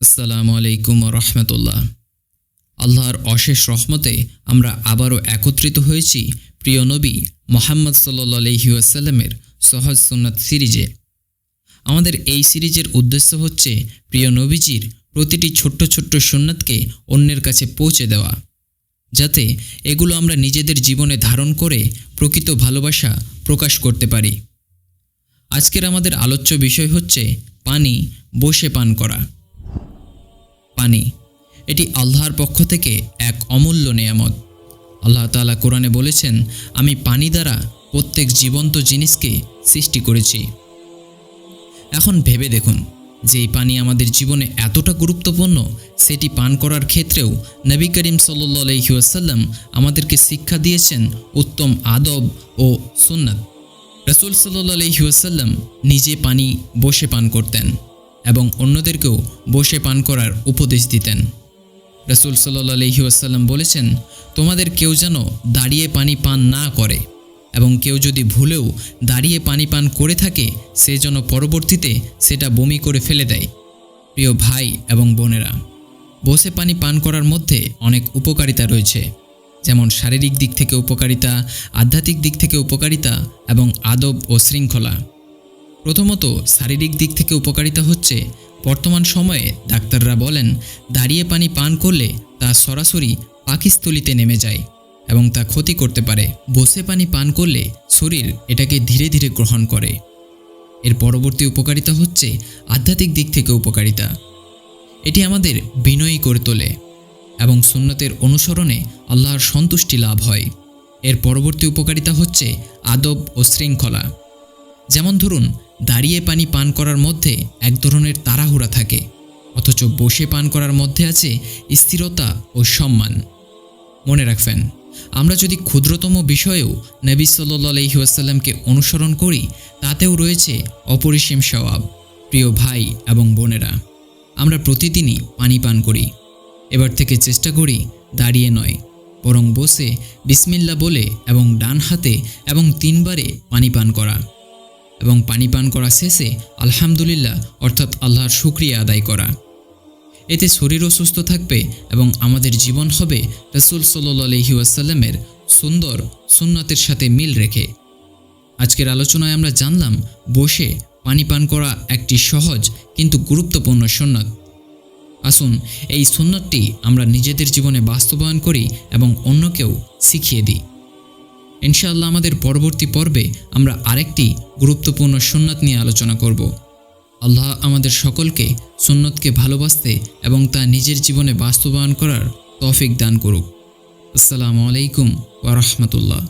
আসসালামু আলাইকুম রহমতুল্লাহ। আল্লাহর অশেষ রহমতে আমরা আবারও একত্রিত হয়েছি প্রিয় নবী মুহাম্মদ সাল্লাল্লাহু আলাইহি ওয়াসাল্লামের সহজ সুন্নাত সিরিজে। আমাদের এই সিরিজের উদ্দেশ্য হচ্ছে প্রিয় নবীজির প্রতিটি ছোট্ট ছোট্ট সুন্নাতকে অন্যের কাছে পৌঁছে দেওয়া, যাতে এগুলো আমরা নিজেদের জীবনে ধারণ করে প্রকৃত ভালোবাসা প্রকাশ করতে পারি। আজকের আমাদের আলোচ্য বিষয় হচ্ছে পানি বসে পান করা। পানি এটি আল্লাহর পক্ষ থেকে এক অমূল্য নেয়ামত। আল্লাহ তাআলা কোরআনে বলেছেন, আমি পানি দ্বারা প্রত্যেক জীবন্ত জিনিসকে সৃষ্টি করেছি। এখন ভেবে দেখুন যে এই পানি আমাদের জীবনে এতটা গুরুত্বপূর্ণ, সেটি পান করার ক্ষেত্রেও নবী করিম সাল্লাল্লাহু আলাইহি ওয়াসাল্লাম আমাদেরকে শিক্ষা দিয়েছেন উত্তম আদব ও সুন্নাত। রাসূল সাল্লাল্লাহু আলাইহি ওয়াসাল্লাম নিজে পানি বসে পান করতেন এবং অন্যদেরকেও বসে পান করার উপদেশ দিতেন। রাসূল সাল্লাল্লাহু আলাইহি ওয়াসাল্লাম বলেছেন, তোমাদের কেউ যেন দাঁড়িয়ে পানি পান না করে, এবং কেউ যদি ভুলেও দাঁড়িয়ে পানি পান করে থাকে সে যেন পরবর্তীতে সেটা বমি করে ফেলে দেয়। প্রিয় ভাই এবং বোনেরা, বসে পানি পান করার মধ্যে অনেক উপকারিতা রয়েছে, যেমন শারীরিক দিক থেকে উপকারিতা, আধ্যাত্মিক দিক থেকে উপকারিতা এবং আদব ও শৃঙ্খলা। প্রথমত, শারীরিক দিক থেকে উপকারিতা হচ্ছে, বর্তমান সময়ে ডাক্তাররা বলেন দাঁড়িয়ে পানি পান করলে তা সরাসরি পাকস্থলীতে নেমে যায় এবং তা ক্ষতি করতে পারে। বসে পানি পান করলে শরীর এটাকে ধীরে ধীরে গ্রহণ করে। এর পরবর্তী উপকারিতা হচ্ছে আধ্যাত্মিক দিক থেকে উপকারিতা। এটি আমাদের বিনয়ী করে তোলে এবং সুন্নতের অনুসরণে আল্লাহর সন্তুষ্টি লাভ হয়। এর পরবর্তী উপকারিতা হচ্ছে আদব ও শৃঙ্খলা। যেমন ধরুন, দাঁড়িয়ে পানি পান করার মধ্যে এক ধরনের তাড়াহুড়া থাকে, অথচ বসে পান করার মধ্যে আছে স্থিরতা ও সম্মান। মনে রাখবেন, আমরা যদি ক্ষুদ্রতম বিষয়েও নবী সাল্লাল্লাহু আলাইহি ওয়াসাল্লামকে অনুসরণ করি, তাতেও রয়েছে অপরিসীম সওয়াব। প্রিয় ভাই এবং বোনেরা, আমরা প্রতিদিনই পানি পান করি। এবার থেকে চেষ্টা করি দাঁড়িয়ে নয়, বরং বসে বিসমিল্লাহ বলে এবং ডান হাতে এবং 3 বারে পানি পান করা, এবং পানি পান করা শেষে আলহামদুলিল্লাহ অর্থাৎ আল্লাহর শুকরিয়া আদায় করা। এতে শরীরও সুস্থ থাকবে এবং আমাদের জীবন হবে রাসূল সাল্লাল্লাহু আলাইহি ওয়াসাল্লামের সুন্দর সুন্নাতের সাথে মিল রেখে। আজকের আলোচনায় আমরা জানলাম বসে পানি পান করা একটি সহজ কিন্তু গুরুত্বপূর্ণ সুন্নাত। আসুন এই সুন্নাতটি আমরা নিজেদের জীবনে বাস্তবায়ন করি এবং অন্যকেও শিখিয়ে দিই। ইনশাআল্লাহ আমাদের পরবর্তী পর্বে আমরা আরেকটি গুরুত্বপূর্ণ সুন্নাত নিয়ে আলোচনা করব। আল্লাহ আমাদের সকলকে সুন্নতকে ভালোবাসতে এবং তা নিজের জীবনে বাস্তবায়ন করার তৌফিক দান করুক। আসসালামু আলাইকুম ওয়া রাহমাতুল্লাহ।